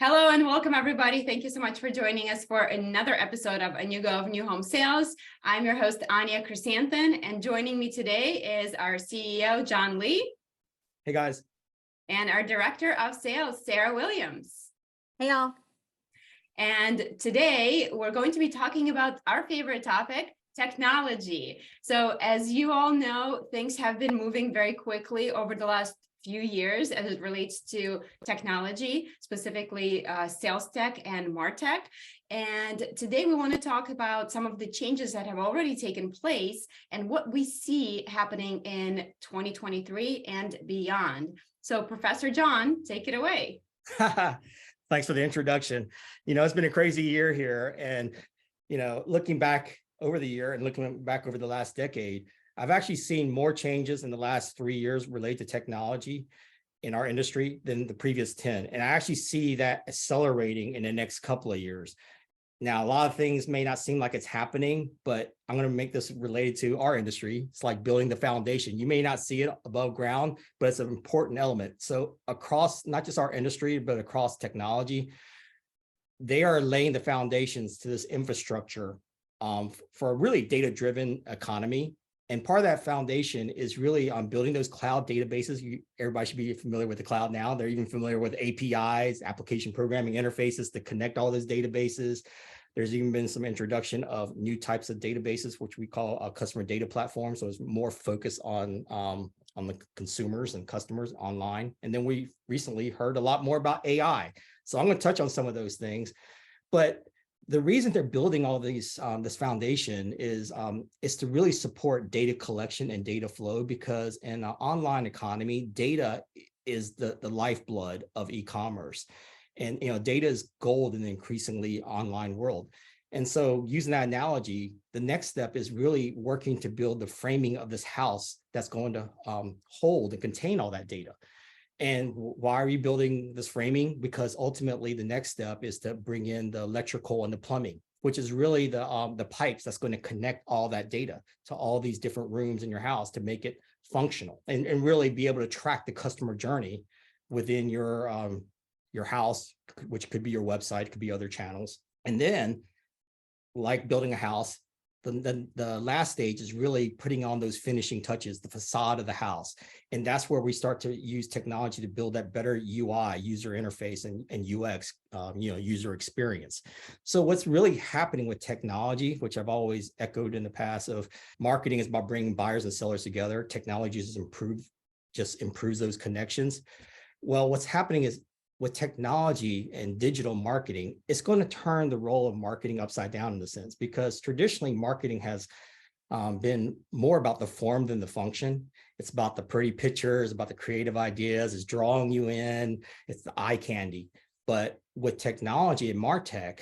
Hello and welcome everybody. Thank you so much for joining us for another episode of A New Go of New Home Sales. I'm your host, Anya Chrysanthan, and joining me today is our CEO, John Lee. Hey guys. And our Director of Sales, Sarah Williams. Hey y'all. And today we're going to be talking about our favorite topic, technology. So as you all know, things have been moving very quickly over the last few years as it relates to technology, specifically sales tech and MarTech. And today we want to talk about some of the changes that have already taken place and what we see happening in 2023 and beyond. So Professor John, take it away. Thanks for the introduction. It's been a crazy year here. And, looking back over the year and looking back over the last decade, I've actually seen more changes in the last 3 years related to technology in our industry than the previous 10. And I actually see that accelerating in the next couple of years. Now, a lot of things may not seem like it's happening, but I'm going to make this related to our industry. It's like building the foundation. You may not see it above ground, but it's an important element. So across not just our industry, but across technology, they are laying the foundations to this infrastructure for a really data-driven economy. And part of that foundation is really on building those cloud databases. Everybody should be familiar with the cloud now. They're even familiar with APIs, application programming interfaces to connect all those databases. There's even been some introduction of new types of databases, which we call a customer data platform. So it's more focused on the consumers and customers online. And then we recently heard a lot more about AI. So I'm going to touch on some of those things. But the reason they're building all these this foundation is to really support data collection and data flow, because in an online economy, data is the lifeblood of e-commerce. And data is gold in the increasingly online world. And so using that analogy, the next step is really working to build the framing of this house that's going to hold and contain all that data. And why are we building this framing? Because ultimately the next step is to bring in the electrical and the plumbing, which is really the pipes that's going to connect all that data to all these different rooms in your house to make it functional and really be able to track the customer journey within your house, which could be your website, could be other channels. And then, like building a house, the last stage is really putting on those finishing touches, the facade of the house. And that's where we start to use technology to build that better UI, user interface, and UX, user experience. So what's really happening with technology, which I've always echoed in the past, of marketing is about bringing buyers and sellers together. Technology just improves those connections. Well, what's happening is, with technology and digital marketing, it's going to turn the role of marketing upside down in a sense, because traditionally marketing has been more about the form than the function. It's about the pretty pictures, about the creative ideas, it's drawing you in, it's the eye candy. But with technology and MarTech,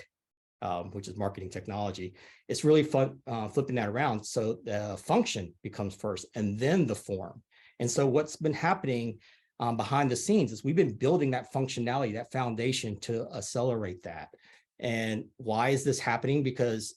which is marketing technology, it's really fun flipping that around. So the function becomes first and then the form. And so what's been happening behind the scenes is we've been building that functionality, that foundation to accelerate that. And why is this happening? Because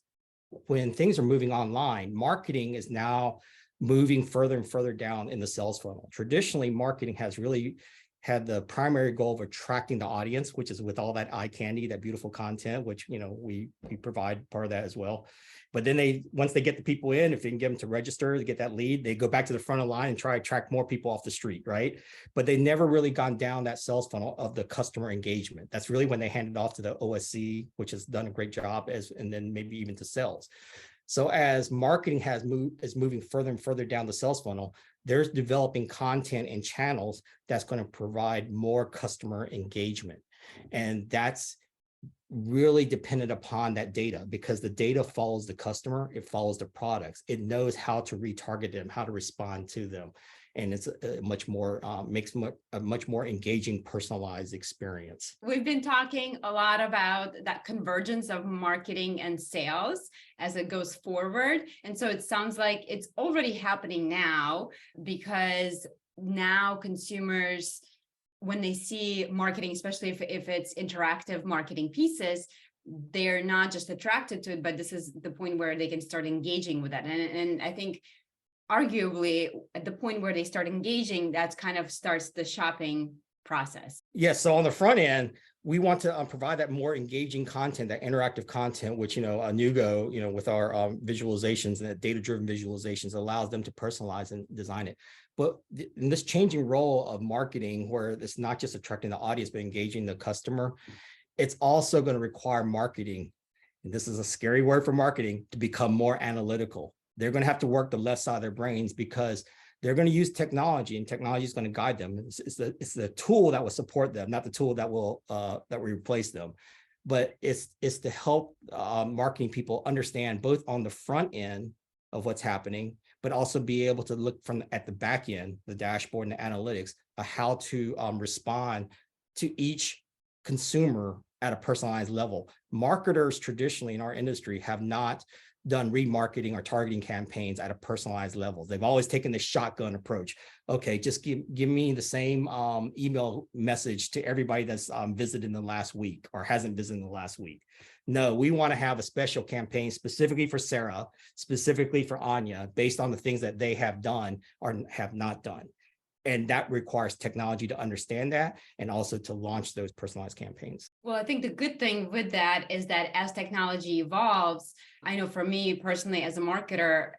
when things are moving online, marketing is now moving further and further down in the sales funnel. Traditionally, marketing has really had the primary goal of attracting the audience, which is with all that eye candy, that beautiful content, which we provide part of that as well. But then once they get the people in, if they can get them to register, to get that lead, they go back to the front of the line and try to attract more people off the street, right? But they never really gone down that sales funnel of the customer engagement. That's really when they hand it off to the OSC, which has done a great job, and then maybe even to sales. So as marketing is moving further and further down the sales funnel, there's developing content and channels that's going to provide more customer engagement. And that's really dependent upon that data, because the data follows the customer, it follows the products, it knows how to retarget them, how to respond to them. And it's a much more makes a much more engaging, personalized experience. We've been talking a lot about that convergence of marketing and sales as it goes forward. And so it sounds like it's already happening now, because now consumers, when they see marketing, especially if it's interactive marketing pieces, they're not just attracted to it, but this is the point where they can start engaging with that. And I think arguably at the point where they start engaging, that's kind of starts the shopping process. Yeah, so on the front end, we want to provide that more engaging content, that interactive content, which, Nugo, with our visualizations and data-driven visualizations allows them to personalize and design it. But in this changing role of marketing, where it's not just attracting the audience, but engaging the customer, it's also going to require marketing, and this is a scary word for marketing, to become more analytical. They're going to have to work the left side of their brains because they're going to use technology, and technology is going to guide them. It's the tool that will support them, not the tool that will replace them. But it's to help marketing people understand both on the front end of what's happening, but also be able to look at the back end, the dashboard and the analytics, of how to respond to each consumer at a personalized level. Marketers traditionally in our industry have not done remarketing or targeting campaigns at a personalized level. They've always taken the shotgun approach. Okay, just give me the same email message to everybody that's visited in the last week or hasn't visited in the last week. No, we want to have a special campaign specifically for Sarah, specifically for Anya, based on the things that they have done or have not done. And that requires technology to understand that and also to launch those personalized campaigns. Well, I think the good thing with that is that as technology evolves, I know for me personally as a marketer,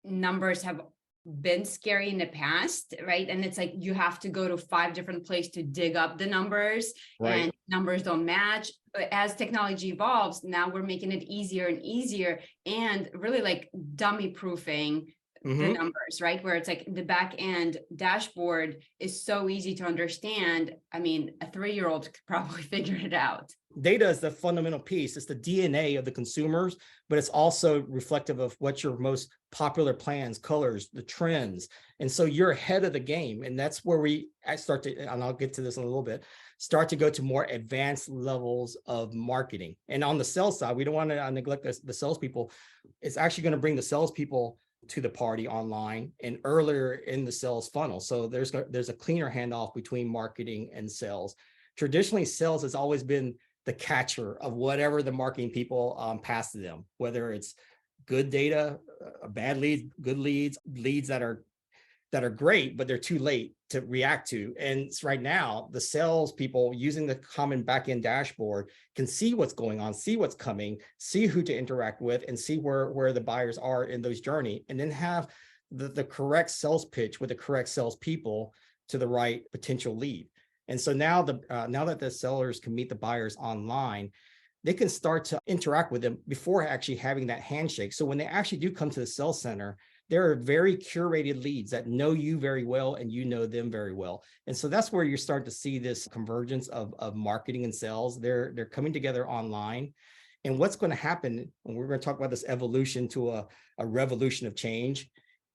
numbers have been scary in the past, right? And it's like you have to go to 5 different places to dig up the numbers, right? And numbers don't match. But as technology evolves, now we're making it easier and easier and really like dummy proofing the numbers, right? Where it's like the back end dashboard is so easy to understand. I mean, a 3-year-old could probably figure it out. Data is the fundamental piece. It's the DNA of the consumers, but it's also reflective of what your most popular plans, colors, the trends. And so you're ahead of the game. And that's where I start to, and I'll get to this in a little bit, start to go to more advanced levels of marketing. And on the sales side, we don't want to neglect the salespeople. It's actually going to bring the salespeople to the party online and earlier in the sales funnel. So there's a cleaner handoff between marketing and sales. Traditionally, sales has always been the catcher of whatever the marketing people pass to them, whether it's good data, bad leads, good leads, leads that are great, but they're too late to react to. And right now, the sales people using the common backend dashboard can see what's going on, see what's coming, see who to interact with, and see where the buyers are in those journey, and then have the correct sales pitch with the correct sales people to the right potential lead. And so now that the sellers can meet the buyers online, they can start to interact with them before actually having that handshake. So when they actually do come to the sales center, there are very curated leads that know you very well and you know them very well. And so that's where you're starting to see this convergence of marketing and sales. They're coming together online. And what's going to happen, and we're going to talk about this evolution to a revolution of change.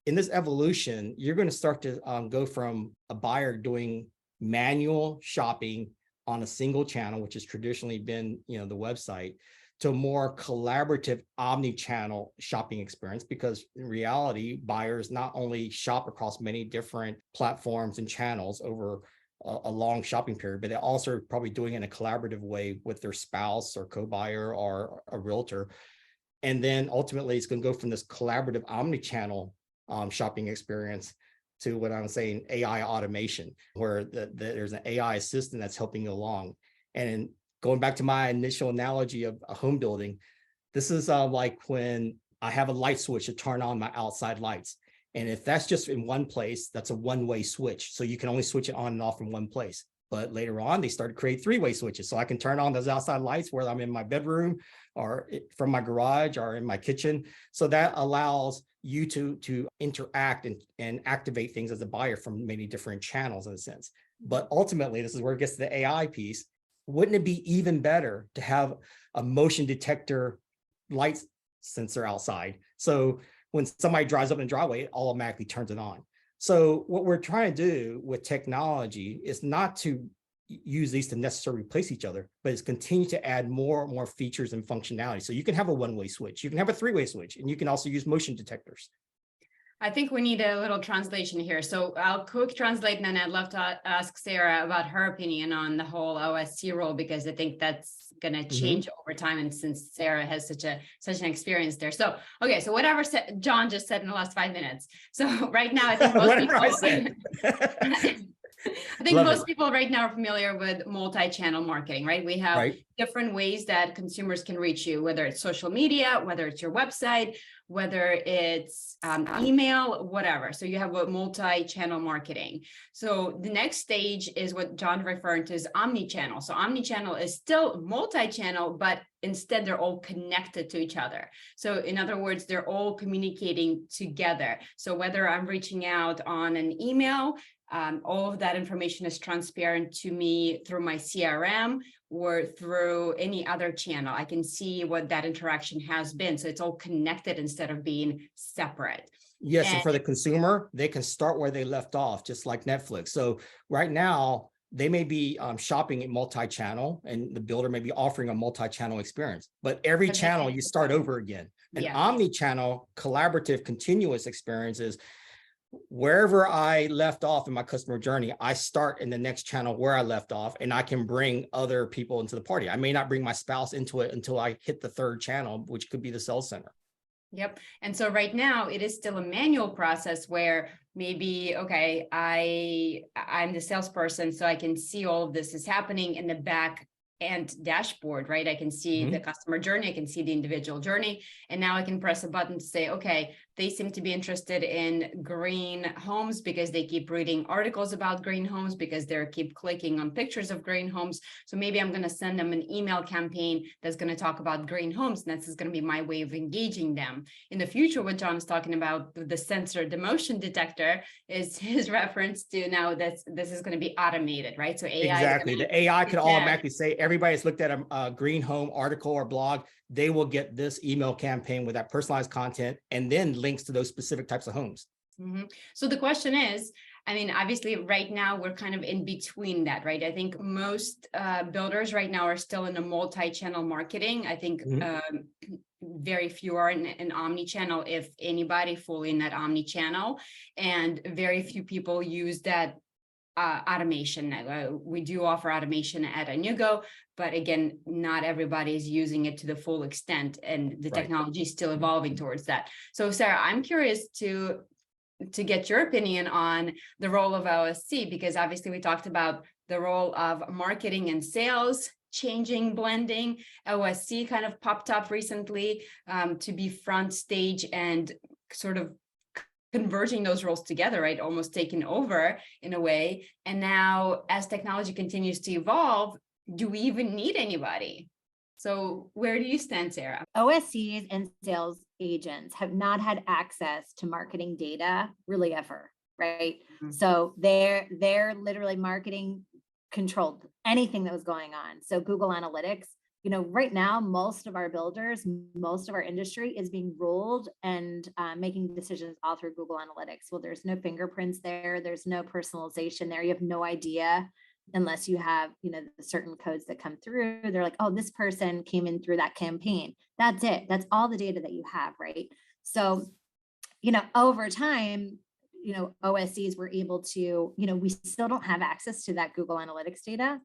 In this evolution, you're going to start to go from a buyer doing manual shopping on a single channel, which has traditionally been, the website, to a more collaborative omni-channel shopping experience, because in reality, buyers not only shop across many different platforms and channels over a long shopping period, but they're also probably doing it in a collaborative way with their spouse or co-buyer or a realtor. And then ultimately, it's going to go from this collaborative omni-channel shopping experience to what I'm saying, AI automation, where there's an AI assistant that's helping you along. And going back to my initial analogy of a home building, this is like when I have a light switch to turn on my outside lights. And if that's just in one place, that's a one-way switch. So you can only switch it on and off in one place. But later on, they started to create 3-way switches. So I can turn on those outside lights whether I'm in my bedroom or from my garage or in my kitchen. So that allows you to interact and activate things as a buyer from many different channels in a sense. But ultimately, this is where it gets to the AI piece. Wouldn't it be even better to have a motion detector light sensor outside? So when somebody drives up in the driveway, it automatically turns it on. So what we're trying to do with technology is not to use these to necessarily replace each other, but it's continue to add more and more features and functionality. So you can have a one-way switch, you can have a 3-way switch, and you can also use motion detectors. I think we need a little translation here. So I'll quick translate, and then I'd love to ask Sarah about her opinion on the whole OSC role, because I think that's going to change over time. And since Sarah has such an experience there. So, okay. So whatever John just said in the last 5 minutes. So right now, I think most people, I think Love it. most people right now are familiar with multi-channel marketing, right? We have Right. different ways that consumers can reach you, whether it's social media, whether it's your website, whether it's email, whatever. So you have a multi-channel marketing. So the next stage is what John referred to as omni-channel. So omni-channel is still multi-channel, but instead they're all connected to each other. So in other words, they're all communicating together. So whether I'm reaching out on an email, all of that information is transparent to me through my CRM or through any other channel. I can see what that interaction has been. So it's all connected instead of being separate. Yes, and And for the consumer, they can start where they left off, just like Netflix. So right now, they may be shopping in multi-channel, and the builder may be offering a multi-channel experience. But every but then channel, you start over again. An yeah, omni-channel, collaborative, continuous experience is wherever I left off in my customer journey, I start in the next channel where I left off, and I can bring other people into the party. I may not bring my spouse into it until I hit the third channel, which could be the sales center. Yep. And so right now it is still a manual process where maybe, okay, I'm the salesperson, so I can see all of this is happening in the back and dashboard, right? I can see the customer journey, I can see the individual journey, and now I can press a button to say, okay, they seem to be interested in green homes because they keep reading articles about green homes, because they keep clicking on pictures of green homes. So maybe I'm going to send them an email campaign that's going to talk about green homes. And that's going to be my way of engaging them. In the future, what John's talking about, the sensor, the motion detector, is his reference to now that this is going to be automated, right? So AI Exactly. The AI could detect. automatically say, everybody has looked at a green home article or blog, they will get this email campaign with that personalized content and then links to those specific types of homes. So the question is, I mean, obviously right now we're kind of in between that, right? I think most builders right now are still in a multi-channel marketing. I think very few are in omni-channel, if anybody, fully in that omni-channel, and very few people use that automation. We do offer automation at Inugo, but again, not everybody is using it to the full extent, and the technology is still evolving towards that. So Sarah, I'm curious to get your opinion on the role of OSC, because obviously we talked about the role of marketing and sales changing, blending. OSC kind of popped up recently to be front stage and sort of converging those roles together, right? Almost taken over in a way. And now as technology continues to evolve, do we even need anybody? So where do you stand, Sarah? OSCs and sales agents have not had access to marketing data really ever, right? So they're literally marketing controlled anything that was going on. So Google Analytics, right now, most of our builders, most of our industry is being ruled and making decisions all through Google Analytics. Well, there's no fingerprints there. There's no personalization there. You have no idea unless you have, the certain codes that come through. They're like, oh, this person came in through that campaign. That's it. That's all the data that you have, right? So, over time, OSCs were able to, we still don't have access to that Google Analytics data,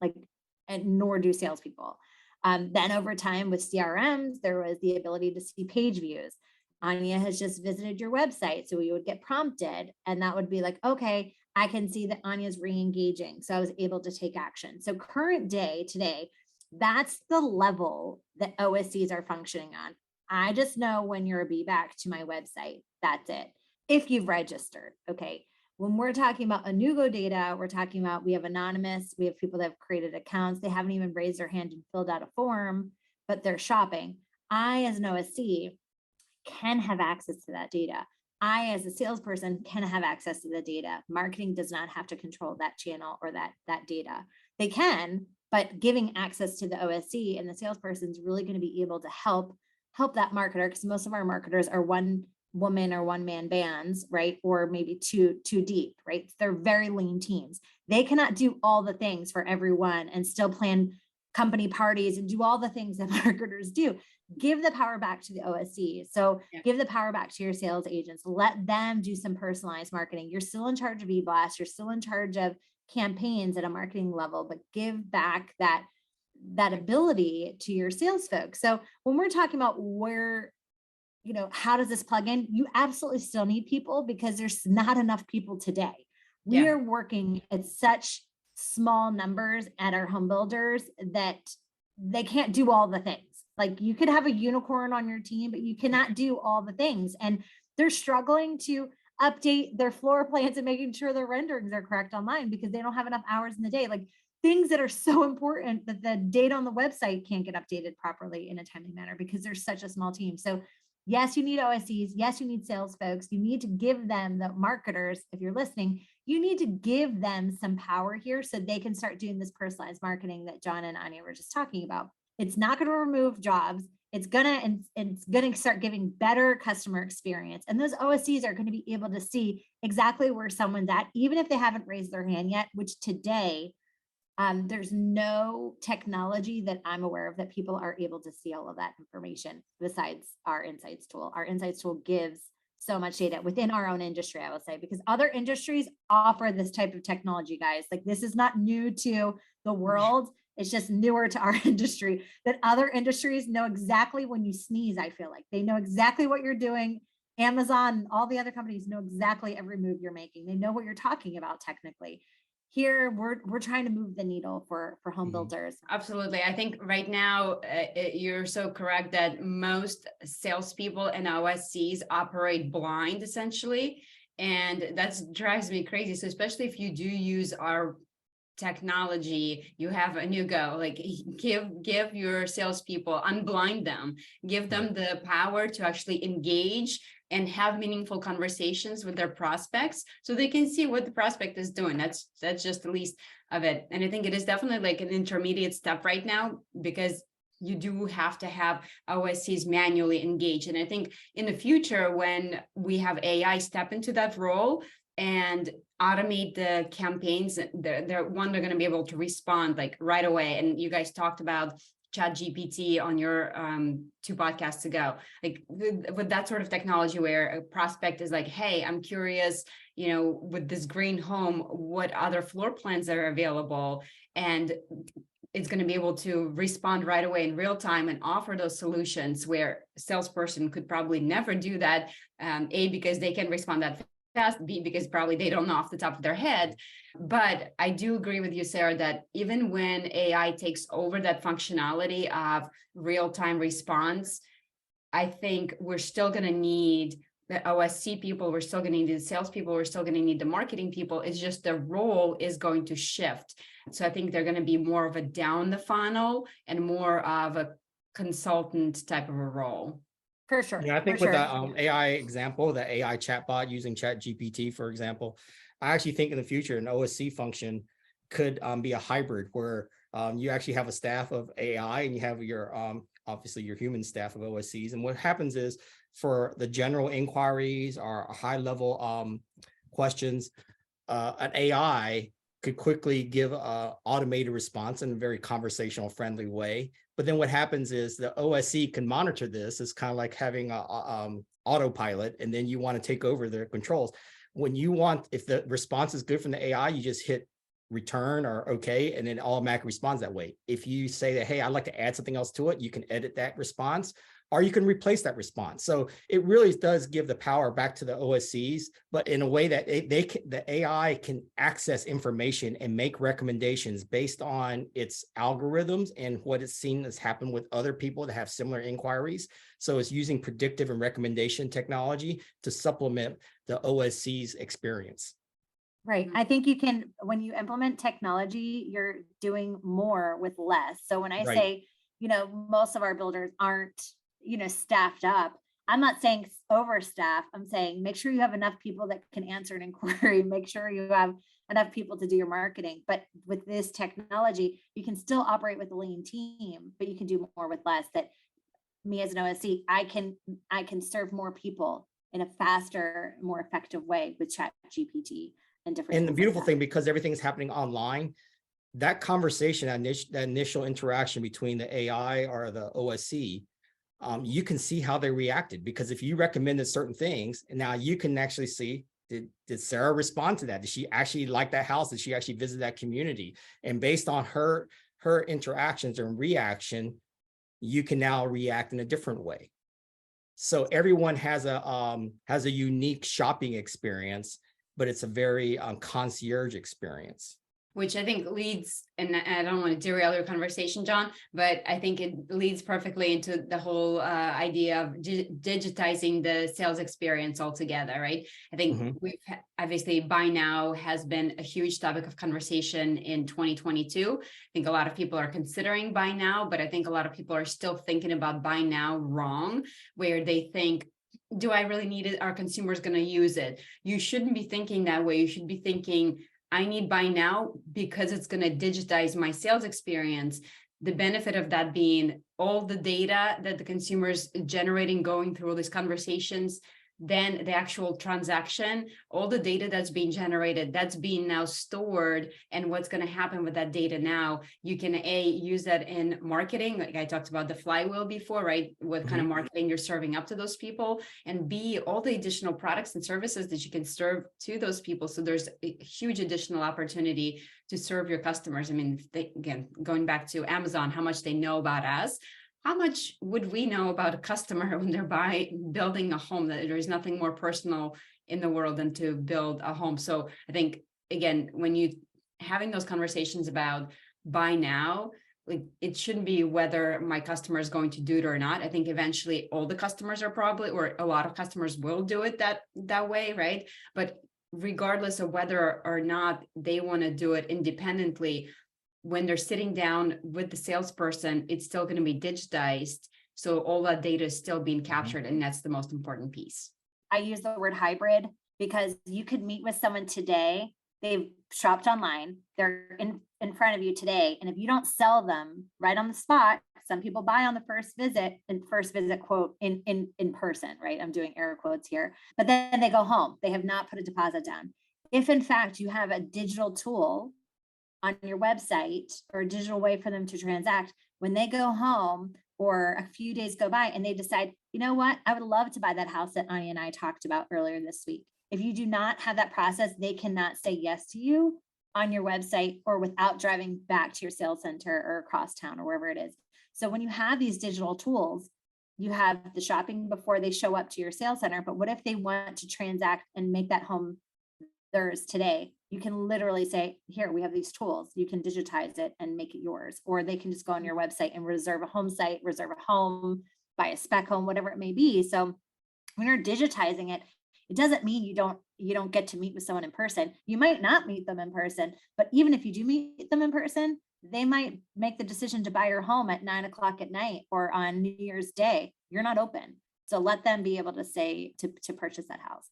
and nor do salespeople. Then over time with CRMs, there was the ability to see page views. Anya has just visited your website. So we would get prompted, and that would be like, okay, I can see that Anya's re-engaging. So I was able to take action. So current day today, that's the level that OSCs are functioning on. I just know when you're a be back to my website, that's it. If you've registered, okay. When we're talking about Inugo data, we're talking about, we have anonymous, we have people that have created accounts. They haven't even raised their hand and filled out a form, but they're shopping. I, as an OSC, can have access to that data. I, as a salesperson, can have access to the data. Marketing does not have to control that channel or that data. They can, but giving access to the OSC and the salesperson is really going to be able to help that marketer, because most of our marketers are one woman or one man bands, right? Or maybe two deep, right? They're very lean teams. They cannot do all the things for everyone and still plan company parties and do all the things that marketers do. Give the power back to the OSC. So give the power back to your sales agents. Let them do some personalized marketing. You're still in charge of eBlast. You're still in charge of campaigns at a marketing level, but give back that ability to your sales folks. So when we're talking about where, how does this plug in? You absolutely still need people, because there's not enough people today. We Yeah. are working at such small numbers at our home builders that they can't do all the things. Like you could have a unicorn on your team, but you cannot do all the things. And they're struggling to update their floor plans and making sure their renderings are correct online because they don't have enough hours in the day. Like things that are so important that the data on the website can't get updated properly in a timely manner because there's such a small team. So yes, you need OSCs. Yes, you need sales folks. You need to give them, the marketers, if you're listening, you need to give them some power here so they can start doing this personalized marketing that John and Anya were just talking about. It's not going to remove jobs. It's gonna start giving better customer experience. And those OSCs are going to be able to see exactly where someone's at, even if they haven't raised their hand yet, which today, there's no technology that I'm aware of that people are able to see all of that information besides our insights tool. Our insights tool gives so much data within our own industry, I will say, because other industries offer this type of technology, guys. Like this is not new to the world. It's just newer to our industry, that other industries know exactly when you sneeze. I feel like they know exactly what you're doing. Amazon, all the other companies know exactly every move you're making. They know what you're talking about technically. Here, we're trying to move the needle for home builders. Absolutely. I think right now you're so correct that most salespeople and OSCs operate blind essentially. And that drives me crazy. So especially if you do use our technology, you have a new go, like give your salespeople, unblind them, give them the power to actually engage and have meaningful conversations with their prospects so they can see what the prospect is doing. That's just the least of it. And I think it is definitely like an intermediate step right now because you do have to have OSCs manually engaged. And I think in the future, when we have AI step into that role and automate the campaigns, they're going to be able to respond like right away. And you guys talked about ChatGPT on your 2 podcasts ago, like with that sort of technology where a prospect is like, hey, I'm curious, with this green home, what other floor plans are available? And it's going to be able to respond right away in real time and offer those solutions where a salesperson could probably never do that. A, because they can respond that fast, B, because probably they don't know off the top of their head. But I do agree with you, Sarah, that even when AI takes over that functionality of real-time response, I think we're still going to need the OSC people, we're still going to need the salespeople, we're still going to need the marketing people. It's just the role is going to shift. So I think they're going to be more of a down the funnel and more of a consultant type of a role. For sure. Yeah, I think with that AI example, the AI chatbot using ChatGPT, for example, I actually think in the future an OSC function could be a hybrid where you actually have a staff of AI and you have your obviously your human staff of OSCs. And what happens is for the general inquiries or high level questions, an AI could quickly give an automated response in a very conversational friendly way. But then what happens is the OSC can monitor this. It's kind of like having a autopilot, and then you want to take over their controls. When you want, if the response is good from the AI, you just hit return or okay, and then automatically responds that way. If you say that, hey, I'd like to add something else to it, you can edit that response, or you can replace that response. So it really does give the power back to the OSCs, but in a way that the AI can access information and make recommendations based on its algorithms and what it's seen has happened with other people that have similar inquiries. So it's using predictive and recommendation technology to supplement the OSC's experience. Right. I think you can, when you implement technology, you're doing more with less. So when I say, most of our builders aren't, staffed up, I'm not saying overstaff. I'm saying make sure you have enough people that can answer an inquiry, make sure you have enough people to do your marketing. But with this technology, you can still operate with a lean team, but you can do more with less. That me as an OSC, I can serve more people in a faster, more effective way with ChatGPT. And the beautiful thing, because everything's happening online, that conversation, that initial interaction between the AI or the OSC, you can see how they reacted. Because if you recommended certain things, and now you can actually see, did Sarah respond to that? Did she actually like that house? Did she actually visit that community? And based on her interactions and reaction, you can now react in a different way. So everyone has a unique shopping experience. but it's a very concierge experience. Which I think leads, and I don't want to derail your conversation, John, but I think it leads perfectly into the whole idea of digitizing the sales experience altogether, right? I think obviously buy now has been a huge topic of conversation in 2022. I think a lot of people are considering buy now, but I think a lot of people are still thinking about buy now wrong, where they think, do I really need it? Are consumers going to use it? You shouldn't be thinking that way. You should be thinking, I need buy now because it's going to digitize my sales experience. The benefit of that being all the data that the consumer's generating, going through all these conversations, then the actual transaction, all the data that's being generated, that's being now stored. And what's going to happen with that data now, you can use that in marketing. Like I talked about the flywheel before, right? What kind of marketing you're serving up to those people, and B, all the additional products and services that you can serve to those people. So there's a huge additional opportunity to serve your customers. I mean, again, going back to Amazon, how much they know about us. How much would we know about a customer when they're building a home? That there is nothing more personal in the world than to build a home. So I think, again, when you having those conversations about buy now, like it shouldn't be whether my customer is going to do it or not. I think eventually all the customers are probably, or a lot of customers will do it that way, right? But regardless of whether or not they want to do it independently, when they're sitting down with the salesperson, it's still going to be digitized. So all that data is still being captured. And that's the most important piece. I use the word hybrid because you could meet with someone today. They've shopped online. They're in front of you today. And if you don't sell them right on the spot, some people buy on the first visit quote in person, right? I'm doing air quotes here, but then they go home. They have not put a deposit down. If in fact you have a digital tool on your website or a digital way for them to transact, when they go home or a few days go by and they decide, you know what, I would love to buy that house that Anya and I talked about earlier this week. If you do not have that process, they cannot say yes to you on your website or without driving back to your sales center or across town or wherever it is. So when you have these digital tools, you have the shopping before they show up to your sales center. But what if they want to transact and make that home theirs today? You can literally say, here, we have these tools. You can digitize it and make it yours. Or they can just go on your website and reserve a home site, reserve a home, buy a spec home, whatever it may be. So when you're digitizing it, it doesn't mean you don't get to meet with someone in person. You might not meet them in person, but even if you do meet them in person, they might make the decision to buy your home at 9 o'clock at night or on New Year's Day. You're not open. So let them be able to say to purchase that house.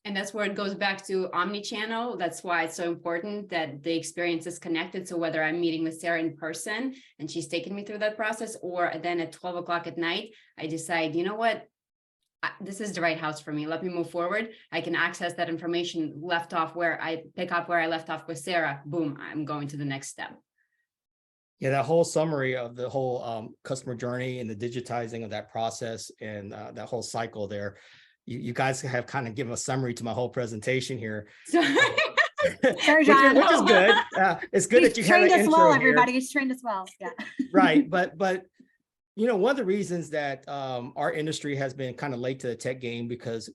And that's where it goes back to omni-channel. That's why it's so important that the experience is connected. So whether I'm meeting with Sarah in person and she's taking me through that process, or then at 12 o'clock at night, I decide, you know what, this is the right house for me. Let me move forward. I can access that information left off where I pick up where I left off with Sarah. Boom, I'm going to the next step. Yeah, that whole summary of the whole customer journey and the digitizing of that process and that whole cycle there. You guys have kind of given a summary to my whole presentation here. Sorry, John. Which is good. It's good that you have an intro well, here. everybody. He's trained us well. Yeah. Right. But you know, one of the reasons that our industry has been kind of late to the tech game because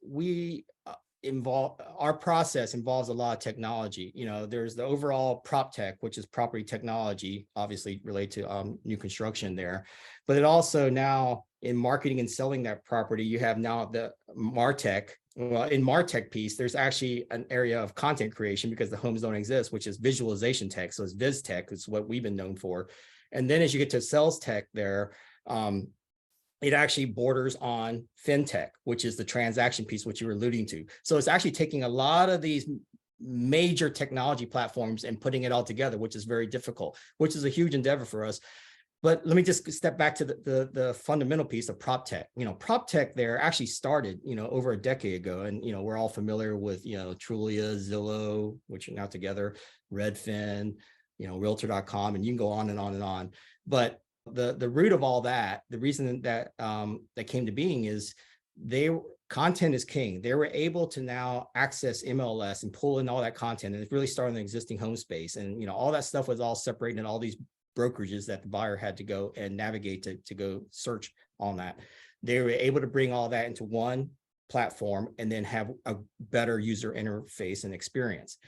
our process involves a lot of technology. You know, there's the overall prop tech, which is property technology, obviously related to new construction there. But it also now in marketing and selling that property, you have now the MarTech. Well, in MarTech piece, there's actually an area of content creation because the homes don't exist, which is visualization tech. So it's Viz Tech, it's what we've been known for. And then as you get to sales tech there, it actually borders on fintech, which is the transaction piece, which you were alluding to. So it's actually taking a lot of these major technology platforms and putting it all together, which is very difficult, which is a huge endeavor for us. But let me just step back to the fundamental piece of prop tech. You know, prop tech there actually started, you know, over a decade ago. And, you know, we're all familiar with, you know, Trulia, Zillow, which are now together, Redfin, you know, Realtor.com, and you can go on and on and on. But the root of all that, the reason that that came to being is content is king. They were able to now access MLS and pull in all that content, and it's really starting the existing home space. And, you know, all that stuff was all separated in all these brokerages that the buyer had to go and navigate to go search on that. They were able to bring all that into one platform and then have a better user interface and experience.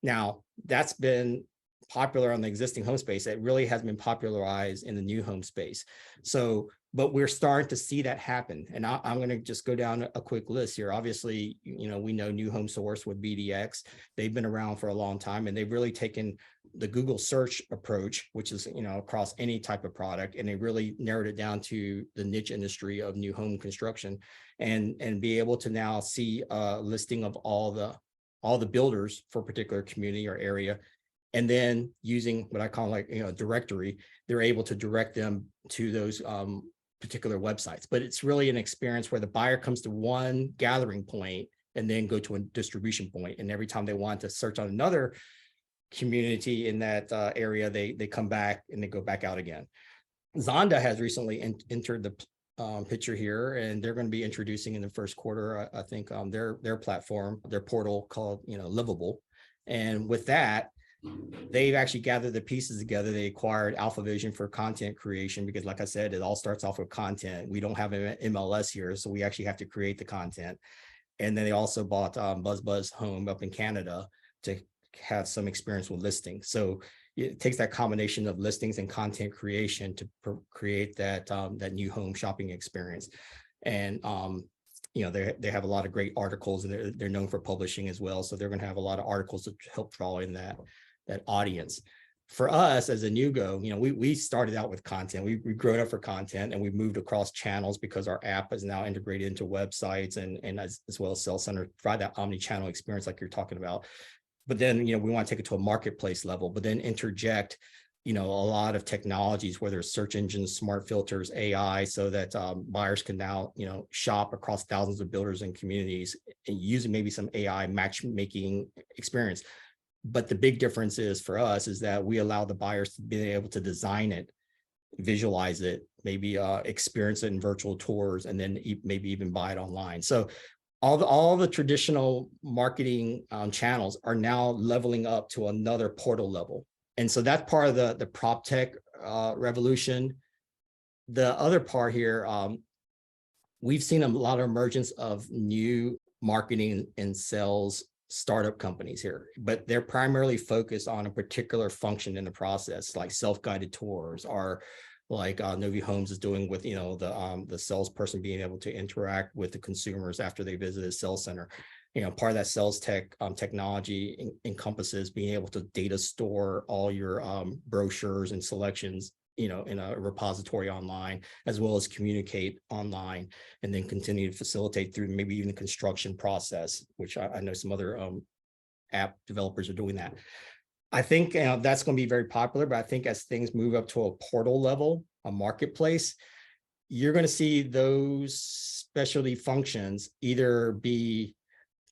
Now, that's been popular on the existing home space. It really has been popularized in the new home space. So, but we're starting to see that happen. And I'm going to just go down a quick list here. Obviously, we know New Home Source with BDX. They've been around for a long time, and they've really taken the Google search approach, which is, across any type of product, and they really narrowed it down to the niche industry of new home construction, and be able to now see a listing of all the builders for a particular community or area. And then using what I call like, directory, they're able to direct them to those particular websites. But it's really an experience where the buyer comes to one gathering point and then go to a distribution point. And every time they want to search on another community in that area, they come back and they go back out again. Zonda has recently entered the picture here, and they're going to be introducing in the first quarter, I think, their platform, their portal called, Livable. And with that, they've actually gathered the pieces together. They acquired AlphaVision for content creation because, like I said, it all starts off with content. We don't have an MLS here, so we actually have to create the content. And then they also bought BuzzBuzz Home up in Canada to have some experience with listings. So it takes that combination of listings and content creation to create that that new home shopping experience. And they have a lot of great articles, and they're known for publishing as well. So they're going to have a lot of articles to help draw in that audience. For us as a NewGo, we started out with content. We've grown up for content, and we've moved across channels because our app is now integrated into websites and as well as sales center, provide that omni-channel experience like you're talking about. But then, we want to take it to a marketplace level, but then interject, a lot of technologies, whether it's search engines, smart filters, AI, so that buyers can now, shop across thousands of builders and communities and using maybe some AI matchmaking experience. But the big difference is for us is that we allow the buyers to be able to design it, visualize it, maybe experience it in virtual tours, and then maybe even buy it online. So all the traditional marketing channels are now leveling up to another portal level. And so that's part of the prop tech revolution. The other part here, we've seen a lot of emergence of new marketing and sales startup companies here, but they're primarily focused on a particular function in the process, like self-guided tours, or like Novi Homes is doing with the salesperson being able to interact with the consumers after they visit a sales center. Part of that sales technology encompasses being able to data store all your brochures and selections in a repository online, as well as communicate online, and then continue to facilitate through maybe even the construction process, which I know some other app developers are doing that. I think that's going to be very popular, but I think as things move up to a portal level, a marketplace, you're going to see those specialty functions either be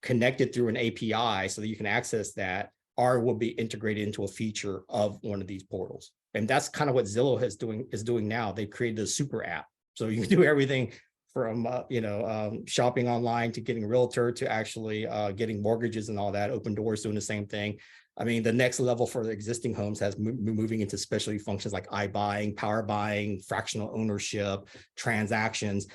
connected through an API so that you can access that, or will be integrated into a feature of one of these portals. And that's kind of what Zillow is doing now. They've created a super app, so you can do everything from shopping online to getting a realtor to actually getting mortgages and all that. Open Doors doing the same thing. I mean, the next level for the existing homes has moving into specialty functions like iBuying, power buying, fractional ownership, transactions.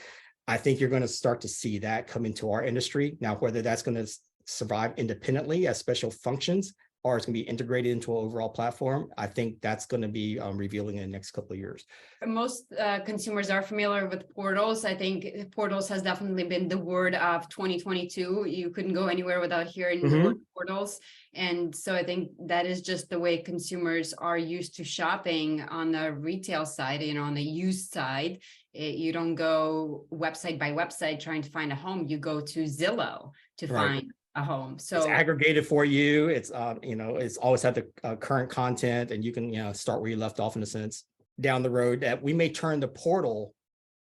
I think you're going to start to see that come into our industry. Now, whether that's going to survive independently as special functions, or it's going to be integrated into an overall platform, I think that's going to be revealing in the next couple of years. Most consumers are familiar with portals. I think portals has definitely been the word of 2022. You couldn't go anywhere without hearing the word portals. And so I think that is just the way consumers are used to shopping on the retail side, on the used side. You don't go website by website trying to find a home. You go to Zillow to find a home. So it's aggregated for you. It's it's always had the current content, and you can start where you left off in a sense. Down the road, that we may turn the portal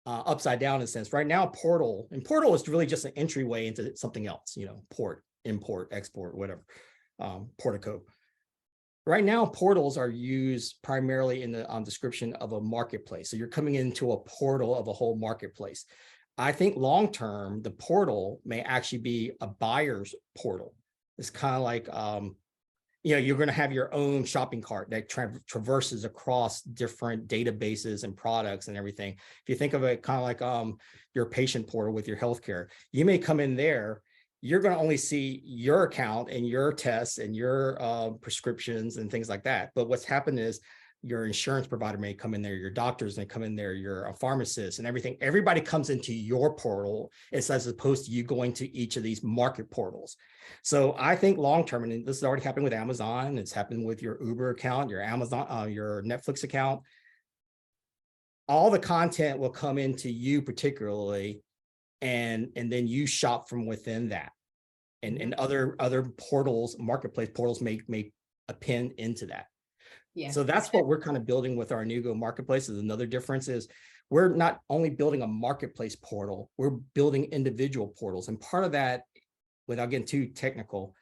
upside down in a sense. Right now, portal is really just an entryway into something else. Port, import, export, whatever. Portico. Right now, portals are used primarily in the description of a marketplace. So you're coming into a portal of a whole marketplace. I think long-term, the portal may actually be a buyer's portal. It's kind of like, you're going to have your own shopping cart that traverses across different databases and products and everything. If you think of it kind of like your patient portal with your healthcare, you may come in there, you're going to only see your account and your tests and your prescriptions and things like that. But what's happened is your insurance provider may come in there, your doctors may come in there, your pharmacist and everything. Everybody comes into your portal as opposed to you going to each of these market portals. So I think long-term, and this is already happening with Amazon, it's happened with your Uber account, your Amazon, your Netflix account. All the content will come into you particularly, and then you shop from within that. And other portals, marketplace portals may append into that. Yeah. So that's what we're kind of building with our Nugo marketplace. Is another difference is we're not only building a marketplace portal, we're building individual portals. And part of that, without getting too technical,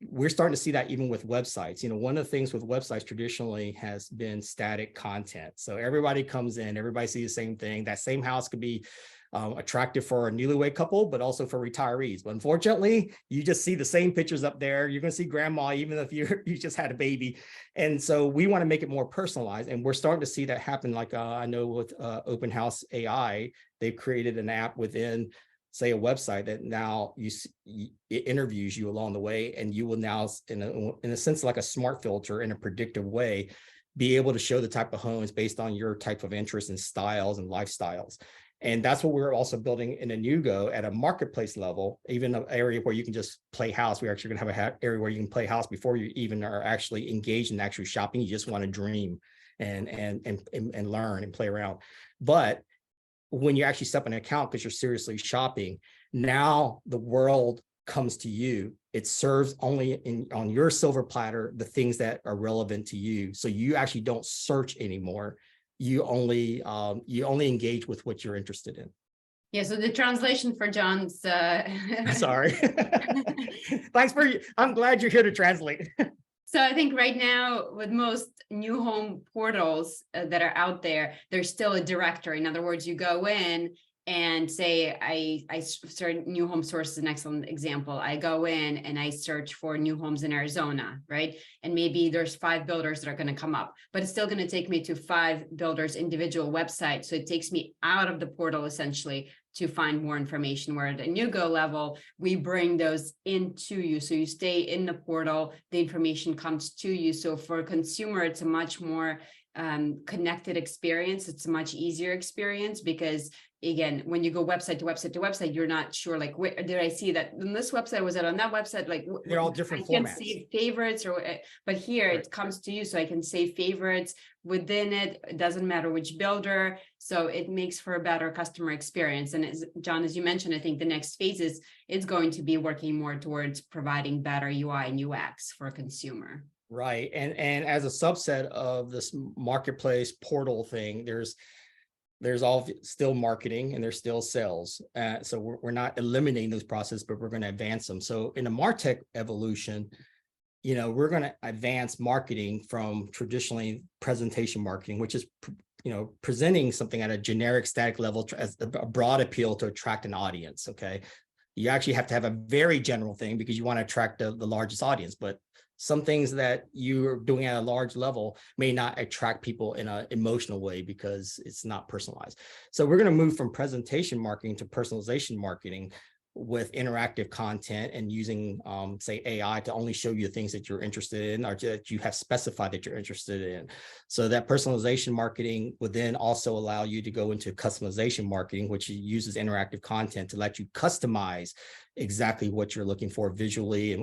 we're starting to see that even with websites. One of the things with websites traditionally has been static content. So everybody comes in, everybody sees the same thing. That same house could be attractive for a newlywed couple, but also for retirees. But unfortunately, you just see the same pictures up there. You're going to see grandma, even if you just had a baby. And so we want to make it more personalized. And we're starting to see that happen. Like I know with Open House AI, they've created an app within, say, a website that now it interviews you along the way. And you will now, in a sense, like a smart filter in a predictive way, be able to show the type of homes based on your type of interests and styles and lifestyles. And that's what we're also building in a Nugo at a marketplace level, even an area where you can just play house. We're actually going to have an area where you can play house before you even are actually engaged in actual shopping. You just want to dream and learn and play around. But when you actually set up an account because you're seriously shopping, now the world comes to you. It serves only on your silver platter the things that are relevant to you. So you actually don't search anymore. You only engage with what you're interested in. Yeah, so the translation for John's Sorry. Thanks I'm glad you're here to translate. So I think right now with most new home portals that are out there, there's still a directory. In other words, you go in and say, I search new home source is an excellent example. I go in and I search for new homes in Arizona, right? And maybe there's 5 builders that are going to come up, but it's still going to take me to 5 builders' individual websites. So it takes me out of the portal essentially to find more information, where at a Nugo level, we bring those into you. So you stay in the portal, the information comes to you. So for a consumer, it's a much more connected experience. It's a much easier experience because, again, when you go website to website to website, you're not sure, like, where did I see that on this website? Was it on that website? Like, they're all different I can formats. save favorites, but here it comes to you, so I can save favorites within it. It doesn't matter which builder, so it makes for a better customer experience. And as John, as you mentioned, I think the next phase is it's going to be working more towards providing better UI and UX for a consumer. Right. And as a subset of this marketplace portal thing, there's all still marketing and there's still sales. So we're not eliminating those processes, but we're going to advance them. So in a MarTech evolution, we're going to advance marketing from traditionally presentation marketing, which is, presenting something at a generic static level as a broad appeal to attract an audience. Okay. You actually have to have a very general thing because you want to attract the largest audience, but some things that you're doing at a large level may not attract people in an emotional way because it's not personalized. So we're going to move from presentation marketing to personalization marketing with interactive content and using, say, AI to only show you the things that you're interested in or that you have specified that you're interested in. So that personalization marketing would then also allow you to go into customization marketing, which uses interactive content to let you customize exactly what you're looking for visually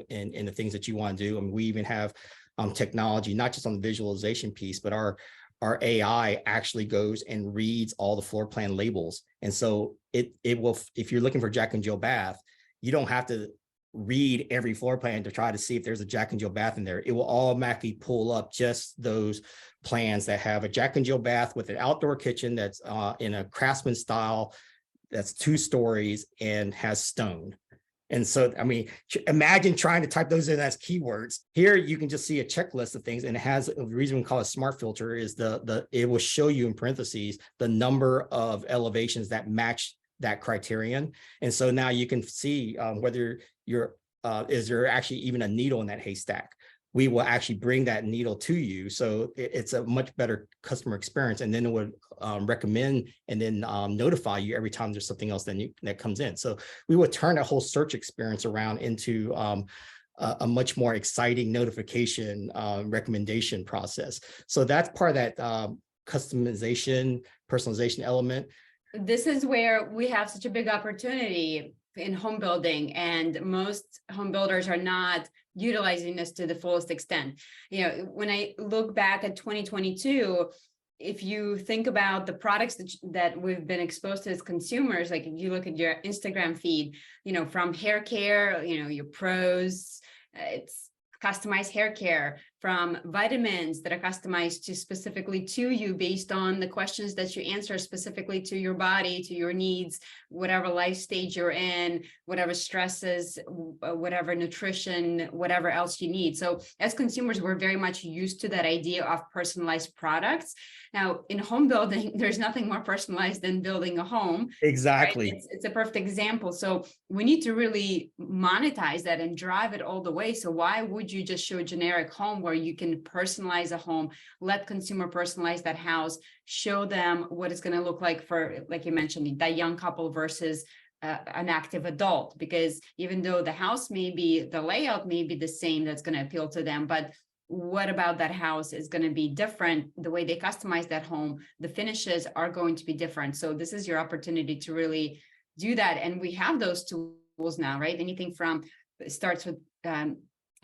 and the things that you want to do. And we even have technology, not just on the visualization piece, but our AI actually goes and reads all the floor plan labels. And so it will, if you're looking for Jack and Jill bath, you don't have to read every floor plan to try to see if there's a Jack and Jill bath in there. It will automatically pull up just those plans that have a Jack and Jill bath with an outdoor kitchen that's in a Craftsman style, that's 2 stories and has stone. And so, I mean, imagine trying to type those in as keywords. Here, you can just see a checklist of things, and it has the reason we call it smart filter is it will show you in parentheses the number of elevations that match that criterion. And so now you can see whether is there actually even a needle in that haystack? we will actually bring that needle to you. So it's a much better customer experience. And then it would recommend and then notify you every time there's something else that comes in. So we would turn that whole search experience around into a much more exciting notification recommendation process. So that's part of that customization, personalization element. This is where we have such a big opportunity in home building, and most home builders are not utilizing this to the fullest extent. You know, when I look back at 2022, if you think about the products that we've been exposed to as consumers, like if you look at your Instagram feed, you know, from hair care, you know, your pros, it's customized hair care, from vitamins that are customized to specifically to you based on the questions that you answer specifically to your body, to your needs, whatever life stage you're in, whatever stresses, whatever nutrition, whatever else you need. So as consumers, we're very much used to that idea of personalized products. Now, in home building, there's nothing more personalized than building a home. Exactly. Right? It's a perfect example. So we need to really monetize that and drive it all the way. So why would you just show a generic home where you can personalize a home, let consumer personalize that house, show them what it's going to look like for, like you mentioned, that young couple versus an active adult? Because even though the house may be, the layout may be the same, that's going to appeal to them, but what about that house is going to be different? The way they customize that home, the finishes are going to be different. So this is your opportunity to really do that. And we have those tools now, right? Anything from, it starts with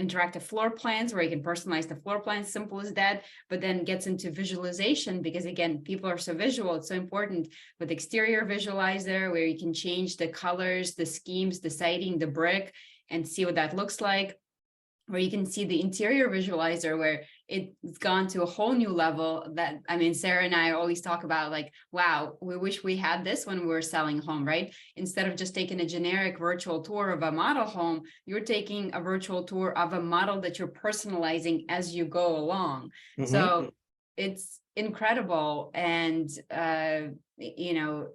interactive floor plans where you can personalize the floor plan, simple as that, but then gets into visualization, because again, people are so visual. It's so important with exterior visualizer where you can change the colors, the schemes, the siding, the brick, and see what that looks like. Where you can see the interior visualizer where it's gone to a whole new level that, I mean, Sarah and I always talk about, like, wow, we wish we had this when we were selling a home, right? Instead of just taking a generic virtual tour of a model home, you're taking a virtual tour of a model that you're personalizing as you go along. Mhm. So it's incredible. And, you know,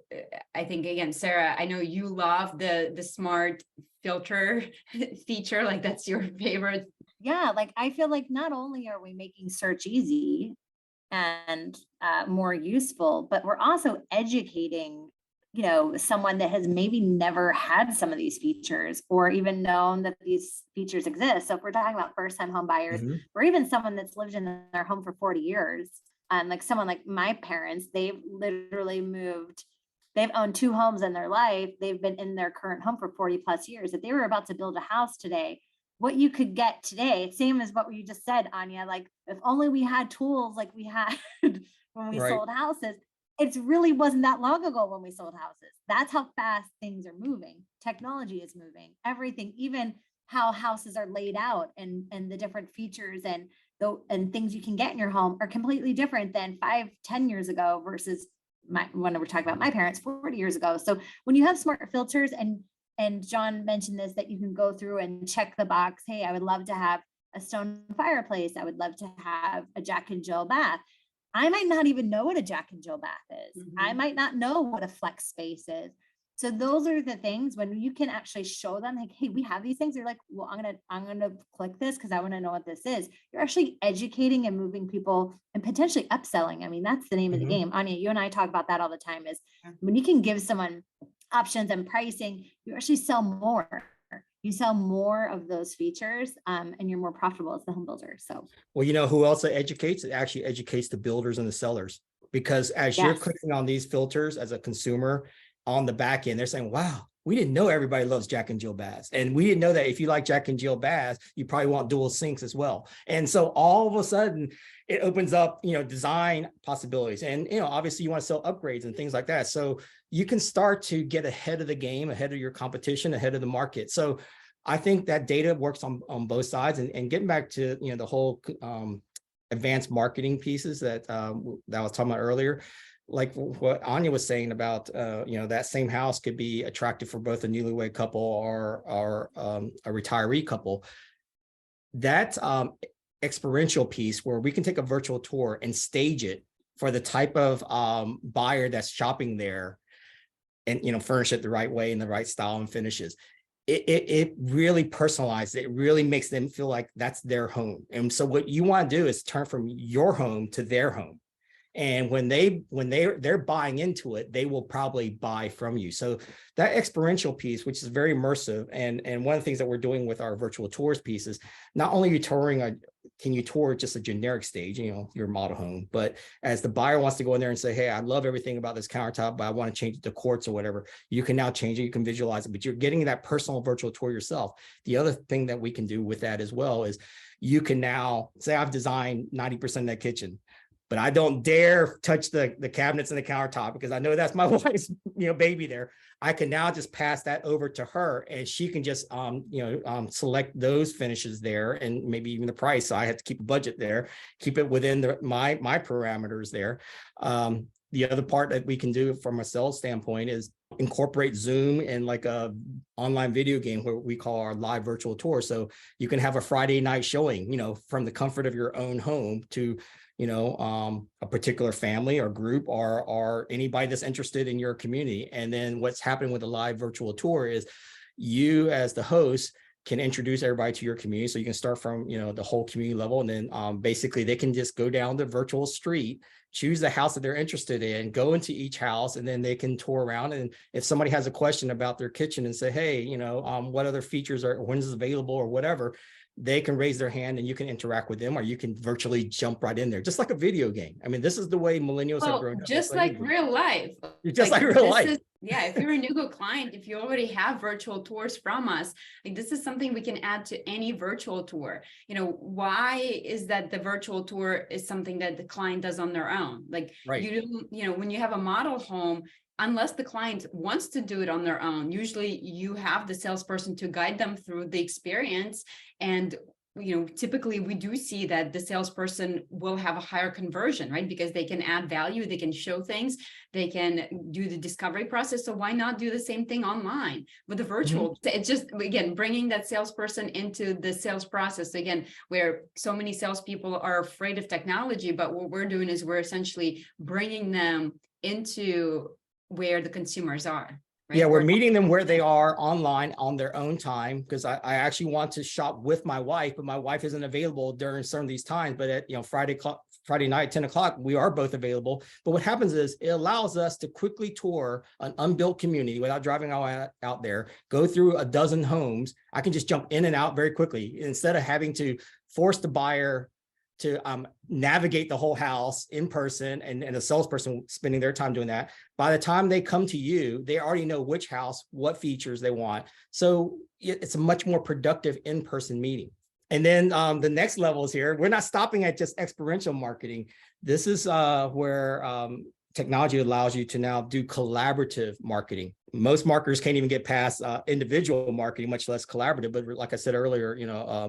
I think, again, Sarah, I know you love the smart filter feature, like that's your favorite. Yeah, like I feel like not only are we making search easy and more useful, but we're also educating, you know, someone that has maybe never had some of these features or even known that these features exist. So if we're talking about first-time home buyers, Mhm. or even someone that's lived in their home for 40 years, like someone like my parents, they've literally moved. They've owned 2 homes in their life. They've been in their current home for 40 plus years. If they were about to build a house today, what you could get today, same as what you just said, Anya, like if only we had tools like we had when we Right. sold houses. It really wasn't that long ago when we sold houses. That's how fast things are moving. Technology is moving. Everything, even how houses are laid out and the different features and things you can get in your home are completely different than 5-10 years ago versus when we're talking about my parents 40 years ago. So when you have smart filters and John mentioned this, that you can go through and check the box, hey, I would love to have a stone fireplace. I would love to have a Jack and Jill bath. I might not even know what a Jack and Jill bath is. I might not know what a flex space is. So those are the things when you can actually show them, like, hey, we have these things. They're like, well, I'm gonna click this because I want to know what this is. You're actually educating and moving people and potentially upselling. I mean, that's the name of the game. Anya, you and I talk about that all the time, is when you can give someone options and pricing, you actually sell more. You sell more of those features, and you're more profitable as the home builder. So, well, you know who also educates? It actually educates the builders and the sellers, because as you're yes. clicking on these filters as a consumer on the back end, they're saying, wow, we didn't know everybody loves Jack and Jill baths. And we didn't know that if you like Jack and Jill baths, you probably want dual sinks as well. And so all of a sudden it opens up, you know, design possibilities. And, you know, obviously you want to sell upgrades and things like that. So you can start to get ahead of the game, ahead of your competition, ahead of the market. So I think that data works on both sides. And getting back to, you know, the whole advanced marketing pieces that I was talking about earlier, like what Anya was saying about, you know, that same house could be attractive for both a newlywed couple or a retiree couple. That experiential piece where we can take a virtual tour and stage it for the type of buyer that's shopping there, and, you know, furnish it the right way in the right style and finishes. it really personalized. It really makes them feel like that's their home. And so what you want to do is turn from your home to their home. And when they're buying into it, they will probably buy from you. So that experiential piece, which is very immersive, and one of the things that we're doing with our virtual tours piece is not only are you touring can you tour just a generic stage, your model home, but as the buyer wants to go in there and say, hey, I love everything about this countertop, but I want to change it to quartz or whatever, you can now change it, you can visualize it, but you're getting that personal virtual tour yourself. The other thing that we can do with that as well is you can now say, I've designed 90% of that kitchen, but I don't dare touch the cabinets and the countertop because I know that's my wife's, baby there. I can now just pass that over to her and she can just, select those finishes there and maybe even the price. So I have to keep a budget there, keep it within my parameters there. The other part that we can do from a sales standpoint is incorporate Zoom and like a online video game where we call our live virtual tour. So you can have a Friday night showing, from the comfort of your own home to a particular family or group or anybody that's interested in your community. And then what's happening with the live virtual tour is you as the host can introduce everybody to your community. So you can start from, the whole community level. And then basically they can just go down the virtual street, choose the house that they're interested in, go into each house, and then they can tour around. And if somebody has a question about their kitchen and say, hey, what other features when is it available or whatever, they can raise their hand and you can interact with them, or you can virtually jump right in there, just like a video game. I mean, this is the way millennials have grown up. Just like real life. Just like real life. Yeah, if you're a Nugo client, if you already have virtual tours from us, like this is something we can add to any virtual tour. Why is that the virtual tour is something that the client does on their own? Like right. When you have a model home, unless the client wants to do it on their own, usually you have the salesperson to guide them through the experience. And typically we do see that the salesperson will have a higher conversion, right? Because they can add value, they can show things, they can do the discovery process. So why not do the same thing online with the virtual? It's just, again, bringing that salesperson into the sales process. Again, where so many salespeople are afraid of technology, but what we're doing is we're essentially bringing them into where the consumers are. Right? Yeah, we're meeting them where they are online on their own time, because I actually want to shop with my wife, but my wife isn't available during some of these times. But at Friday night, 10 o'clock, we are both available. But what happens is it allows us to quickly tour an unbuilt community without driving out there, go through a dozen homes. I can just jump in and out very quickly instead of having to force the buyer to navigate the whole house in person and a salesperson spending their time doing that. By the time they come to you, they already know which house, what features they want. So it's a much more productive in-person meeting. And then the next level is here. We're not stopping at just experiential marketing. This is where technology allows you to now do collaborative marketing. Most marketers can't even get past individual marketing, much less collaborative. But like I said earlier,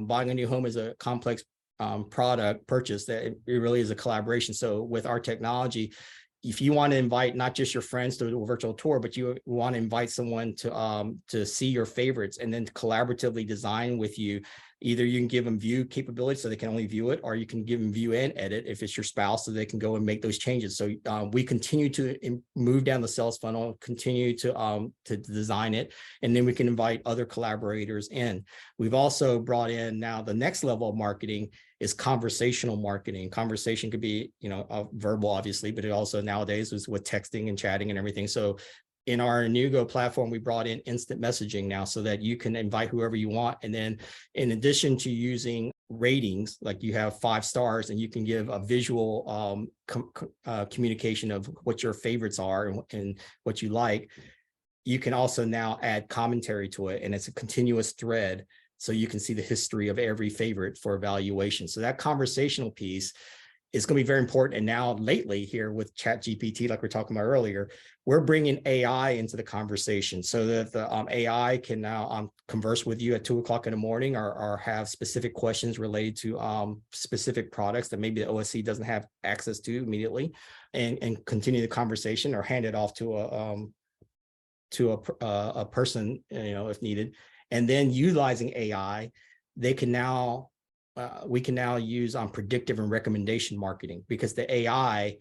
buying a new home is a complex product purchase that it really is a collaboration. So with our technology, if you want to invite not just your friends to do a virtual tour, but you want to invite someone to see your favorites and then collaboratively design with you, either you can give them view capability so they can only view it, or you can give them view and edit if it's your spouse, so they can go and make those changes. So we continue to move down the sales funnel, continue to design it, and then we can invite other collaborators in. We've also brought in now the next level of marketing is conversational marketing. Conversation could be, verbal, obviously, but it also nowadays is with texting and chatting and everything. So in our Nugo platform, we brought in instant messaging now so that you can invite whoever you want. And then in addition to using ratings, like you have 5 stars and you can give a visual communication of what your favorites are and what you like, you can also now add commentary to it. And it's a continuous thread. So you can see the history of every favorite for evaluation. So that conversational piece is going to be very important. And now lately here with ChatGPT, like we we're talking about earlier, we're bringing AI into the conversation so that the AI can now converse with you at 2 o'clock in the morning or have specific questions related to specific products that maybe the OSC doesn't have access to immediately, and continue the conversation or hand it off to a person, if needed. And then utilizing AI, they can now we can now use predictive and recommendation marketing, because the AI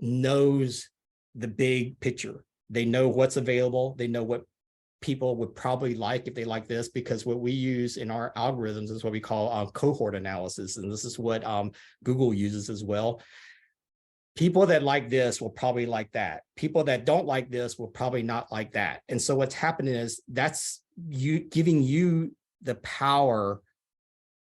knows the big picture. They know what's available. They know what people would probably like if they like this, because what we use in our algorithms is what we call cohort analysis. And this is what Google uses as well. People that like this will probably like that. People that don't like this will probably not like that. And so what's happening is that's you giving you the power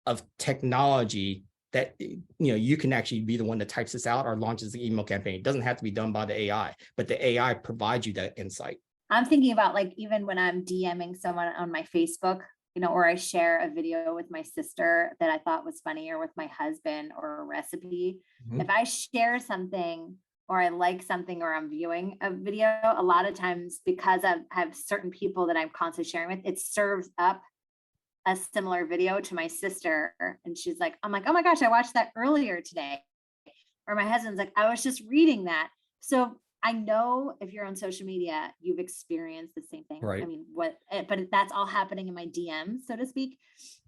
of technology that, you can actually be the one that types this out or launches the email campaign. It doesn't have to be done by the AI, but the AI provides you that insight. I'm thinking about, like, even when I'm DMing someone on my Facebook, or I share a video with my sister that I thought was funny, or with my husband, or a recipe. Mhm. If I share something, or I like something, or I'm viewing a video, a lot of times, because I have certain people that I'm constantly sharing with, it serves up a similar video to my sister. And she's like, I'm like, oh my gosh, I watched that earlier today. Or my husband's like, I was just reading that. So I know if you're on social media, you've experienced the same thing. Right. I mean, but that's all happening in my DMs, so to speak.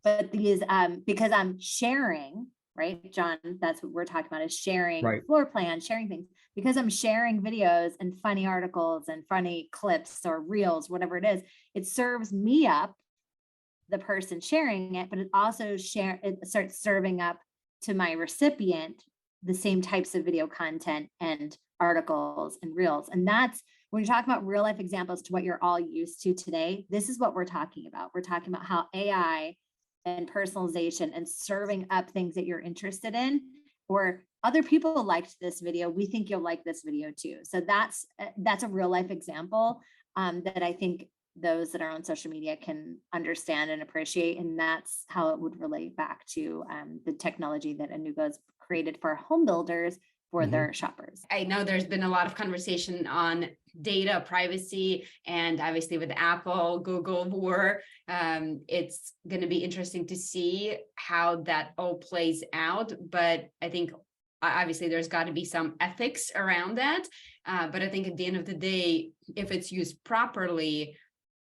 But these, because I'm sharing, right, John, that's what we're talking about, is sharing Right. floor plans, sharing things, because I'm sharing videos and funny articles and funny clips or reels, whatever it is, it serves me up, the person sharing it, but it also it starts serving up to my recipient the same types of video content and articles and reels. And that's when you're talking about real life examples to what you're all used to today. This is what we're talking about. We're talking about how AI and personalization and serving up things that you're interested in, or other people liked this video, we think you'll like this video too. So that's a real life example that I think those that are on social media can understand and appreciate. And that's how it would relate back to the technology that Anugo's created for home builders for their shoppers. I know there's been a lot of conversation on data privacy, and obviously with Apple, Google war, it's going to be interesting to see how that all plays out. But I think obviously there's got to be some ethics around that. But I think at the end of the day, if it's used properly,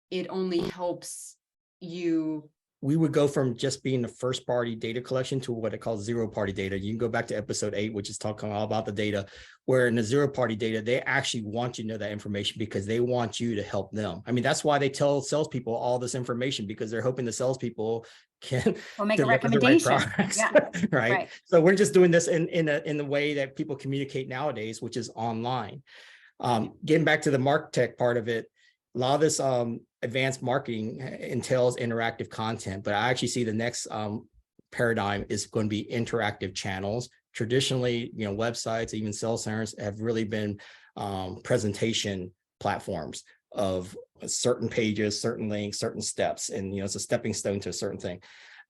it only helps you. We would go from just being the first party data collection to what it calls zero party data. You can go back to episode 8, which is talking all about the data, where in the zero party data, they actually want you to know that information because they want you to help them. I mean, that's why they tell salespeople all this information, because they're hoping the salespeople can make a deliver the recommendation. right products. Yeah. Right. So we're just doing this in the way that people communicate nowadays, which is online. Getting back to the MarTech part of it, a lot of this advanced marketing entails interactive content, but I actually see the next paradigm is going to be interactive channels. Traditionally, websites, even sales centers have really been presentation platforms of certain pages, certain links, certain steps, and it's a stepping stone to a certain thing.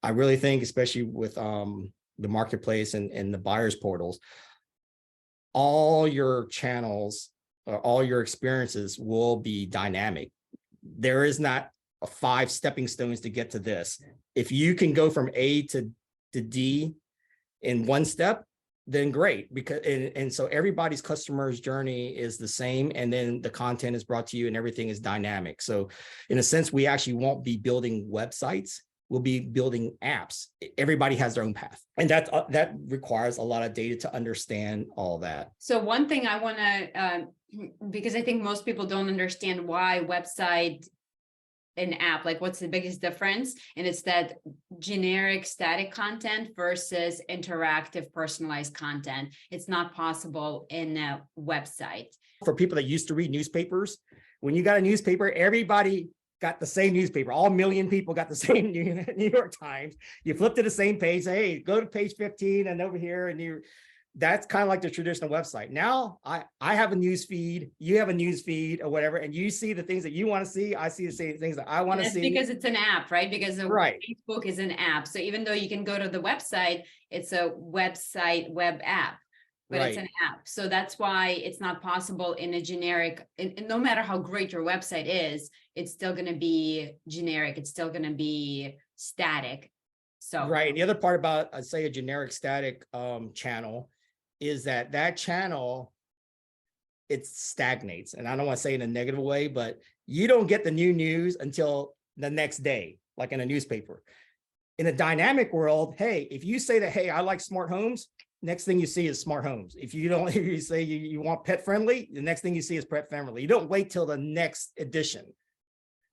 I really think, especially with the marketplace and the buyers portals, all your channels, all your experiences will be dynamic. There is not 5 stepping stones to get to this. If you can go from A to D in one step, then great, because and so everybody's customer's journey is the same, and then the content is brought to you and everything is dynamic. So in a sense, we actually won't be building websites, we'll be building apps. Everybody has their own path, and that requires a lot of data to understand all that. So one thing I want to, because I think most people don't understand why website and app, like what's the biggest difference? And it's that generic static content versus interactive personalized content. It's not possible in a website. For people that used to read newspapers, when you got a newspaper, everybody got the same newspaper. All 1 million people got the same New York Times. You flip to the same page, say, hey, go to page 15 and over here, and that's kind of like the traditional website. Now I have a news feed, you have a news feed or whatever, and you see the things that you want to see. I see the same things that I want to see. Because it's an app, right? Because right. Facebook is an app. So even though you can go to the website, it's a website web app, but right. It's an app. So that's why it's not possible in a generic, and no matter how great your website is, it's still going to be generic. It's still going to be static. So right. The other part about, say, a generic static channel is that channel, it stagnates. And I don't want to say in a negative way, but you don't get the new news until the next day, like in a newspaper. In a dynamic world, hey, if you say that, hey, I like smart homes, next thing you see is smart homes. If you say you want pet friendly, the next thing you see is pet friendly. You don't wait till the next edition.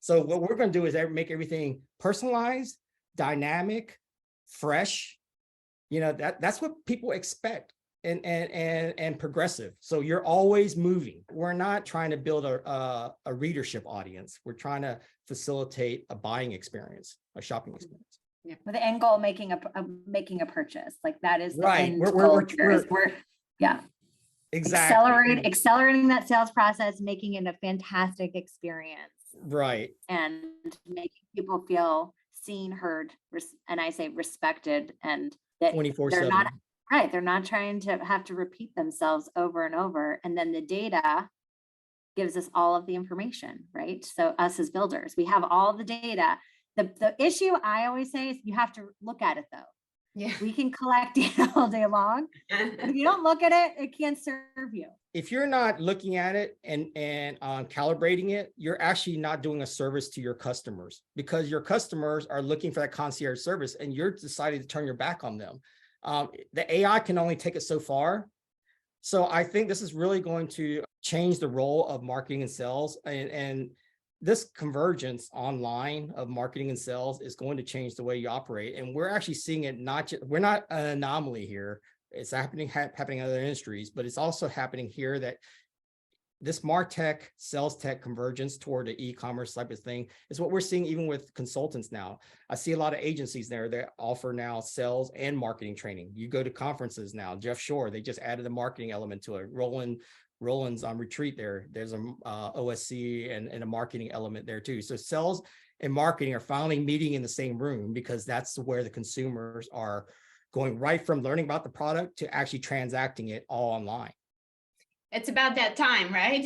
So what we're going to do is make everything personalized, dynamic, fresh. That's what people expect, and progressive. So you're always moving. We're not trying to build a readership audience. We're trying to facilitate a buying experience, a shopping experience. Yeah. With the end goal, making a purchase, like that is the Right. end We're goal here, is yeah. exactly Accelerating that sales process, making it a fantastic experience, right. and making people feel seen, heard, and I say respected, and that 24/7. they're not right. They're not trying to have to repeat themselves over and over. And then the data gives us all of the information, right? So us as builders, we have all the data. The issue I always say is you have to look at it though. Yeah. We can collect data all day long, but if you don't look at it, it can't serve you. If you're not looking at it and calibrating it, you're actually not doing a service to your customers, because your customers are looking for that concierge service and you're deciding to turn your back on them. The AI can only take it so far. So I think this is really going to change the role of marketing and sales, and this convergence online of marketing and sales is going to change the way you operate. And we're actually seeing it, we're not an anomaly here. It's happening in other industries, but it's also happening here, that this MarTech, sales tech convergence toward the e-commerce type of thing is what we're seeing even with consultants now. I see a lot of agencies there that offer now sales and marketing training. You go to conferences now, Jeff Shore, they just added a marketing element to it. Roland's on retreat there. There's a OSC and a marketing element there too. So sales and marketing are finally meeting in the same room, because that's where the consumers are going, right from learning about the product to actually transacting it all online. It's about that time, right?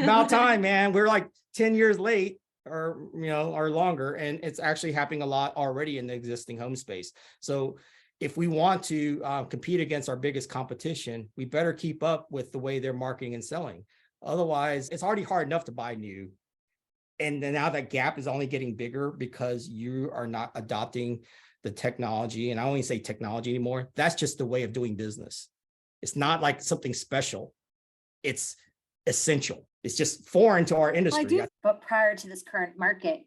About time, man. We're like 10 years late, or longer, and it's actually happening a lot already in the existing home space. So if we want to compete against our biggest competition, we better keep up with the way they're marketing and selling. Otherwise, it's already hard enough to buy new. And then now that gap is only getting bigger because you are not adopting the technology. And I don't even say technology anymore. That's just the way of doing business. It's not like something special. It's essential. It's just foreign to our industry. Well, but prior to this current market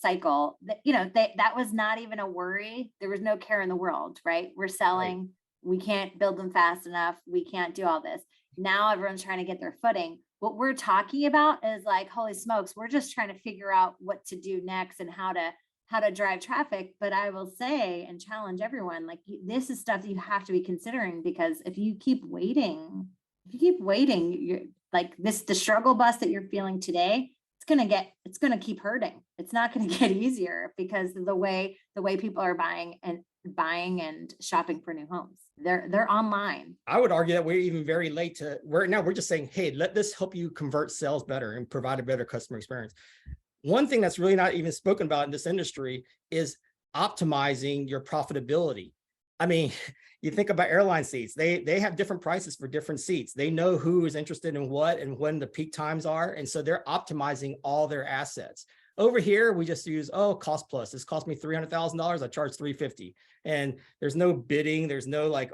cycle, that was not even a worry. There was no care in the world, right? We're selling, right. We can't build them fast enough. We can't do all this. Now everyone's trying to get their footing. What we're talking about is like, holy smokes, we're just trying to figure out what to do next and how to drive traffic. But I will say and challenge everyone, like, this is stuff that you have to be considering, because if you keep waiting, you're like the struggle bus that you're feeling today, it's going to keep hurting. It's not going to get easier, because of the way people are buying and shopping for new homes. They're online. I would argue that we're even very late we're just saying, hey, let this help you convert sales better and provide a better customer experience. One thing that's really not even spoken about in this industry is optimizing your profitability. I mean, you think about airline seats, they have different prices for different seats. They know who is interested in what and when the peak times are. And so they're optimizing all their assets. Over here, we just use, cost plus. This cost me $300,000. I charge $350,000. And there's no bidding. There's no like,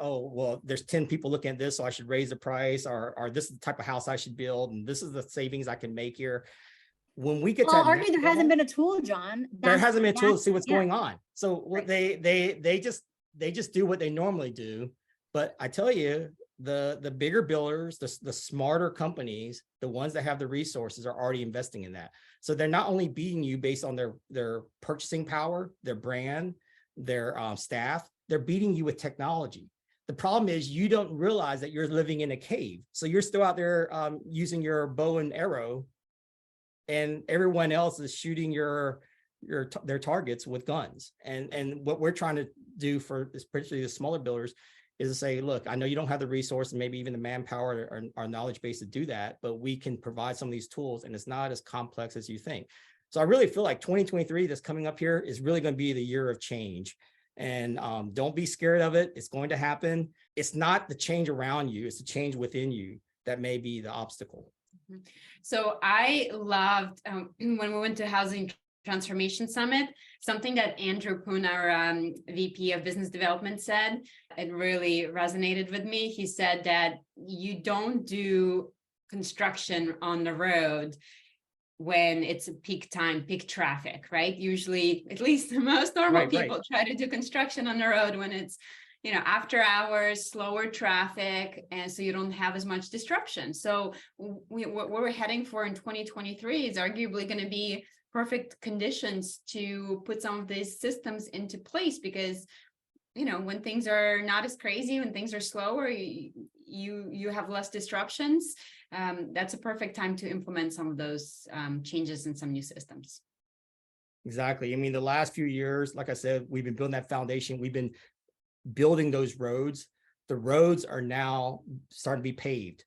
there's 10 people looking at this, so I should raise the price, or this is the type of house I should build, and this is the savings I can make here. When we get to argue there hasn't been a tool, John. There hasn't been a tool to see what's going on. So right. they just do what they normally do. But I tell you, the bigger builders, the smarter companies, the ones that have the resources are already investing in that. So they're not only beating you based on their purchasing power, their brand, their staff, they're beating you with technology. The problem is you don't realize that you're living in a cave. So you're still out there using your bow and arrow, and everyone else is shooting their targets with guns. And what we're trying to do for especially the smaller builders is to say, look, I know you don't have the resource and maybe even the manpower or knowledge base to do that, but we can provide some of these tools, and it's not as complex as you think. So I really feel like 2023 that's coming up here is really going to be the year of change. And don't be scared of it. It's going to happen. It's not the change around you, it's the change within you that may be the obstacle. So I loved when we went to Housing Transformation Summit, something that Andrew Poon, our VP of Business Development, said. It really resonated with me. He said that you don't do construction on the road. when it's a peak time, peak traffic, right? Usually, at least most normal Right, people try to do construction on the road when it's, after hours, slower traffic, and so you don't have as much disruption. So what we're heading for in 2023 is arguably going to be perfect conditions to put some of these systems into place, because when things are not as crazy, when things are slower, you have less disruptions. That's a perfect time to implement some of those changes in some new systems. Exactly. I mean, the last few years, like I said, we've been building that foundation. We've been building those roads. The roads are now starting to be paved.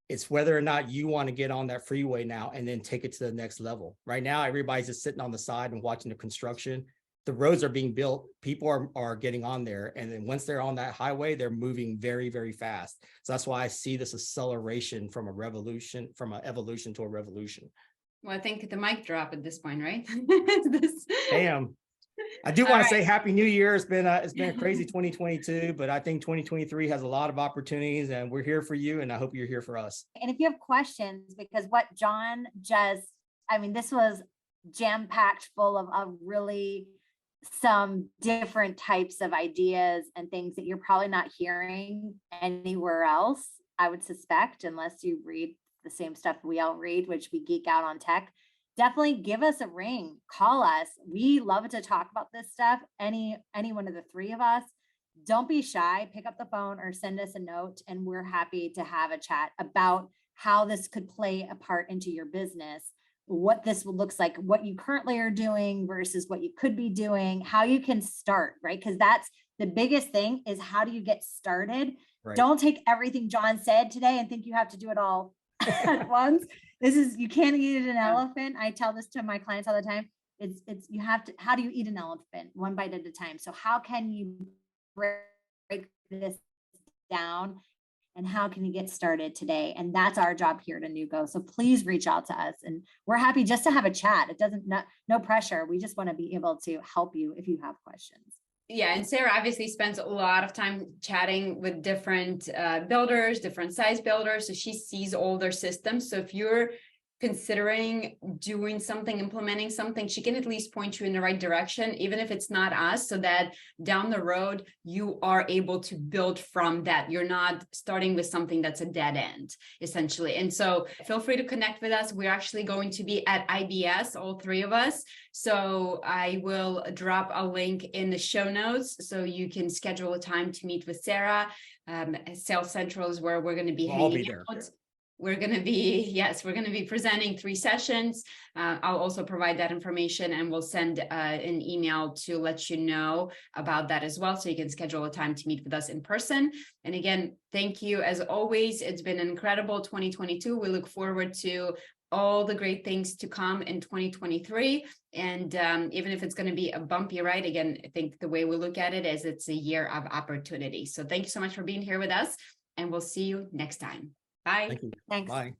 It's whether or not you want to get on that freeway now and then take it to the next level. Right now, everybody's just sitting on the side and watching the construction. The roads are being built. People are getting on there. And then once they're on that highway, they're moving very, very fast. So that's why I see this acceleration from an evolution to a revolution. Well, I think the mic drop at this point, right? Damn. I do want to say Happy New Year. It's been a crazy 2022, but I think 2023 has a lot of opportunities, and we're here for you, and I hope you're here for us. And if you have questions, because what John this was jam-packed full of really some different types of ideas and things that you're probably not hearing anywhere else, I would suspect, unless you read the same stuff we all read, which we geek out on tech. Definitely give us a ring, call us. We love to talk about this stuff. Any one of the three of us. Don't be shy, pick up the phone or send us a note, and we're happy to have a chat about how this could play a part into your business, what this looks like, what you currently are doing versus what you could be doing, how you can start, right? Because that's the biggest thing, is how do you get started? Right. Don't take everything John said today and think you have to do it all at once. You can't eat an elephant. I tell this to my clients all the time. You have to, how do you eat an elephant? One bite at a time. So how can you break this down, and how can you get started today? And that's our job here at Nugo. So please reach out to us, and we're happy just to have a chat. It doesn't, no pressure. We just want to be able to help you if you have questions. Yeah, and Sarah obviously spends a lot of time chatting with different builders, different size builders. So she sees all their systems. So if you're considering doing something, implementing something, she can at least point you in the right direction, even if it's not us, so that down the road, you are able to build from that. You're not starting with something that's a dead end, essentially. And so feel free to connect with us. We're actually going to be at IBS, all three of us. So I will drop a link in the show notes so you can schedule a time to meet with Sarah. Sales Central is where we're going to be hanging out. We're going to be presenting 3 sessions. I'll also provide that information, and we'll send an email to let you know about that as well, so you can schedule a time to meet with us in person. And again, thank you as always. It's been an incredible 2022. We look forward to all the great things to come in 2023. And even if it's going to be a bumpy ride, again, I think the way we look at it is it's a year of opportunity. So thank you so much for being here with us, and we'll see you next time. Bye. Thank you. Thanks. Bye.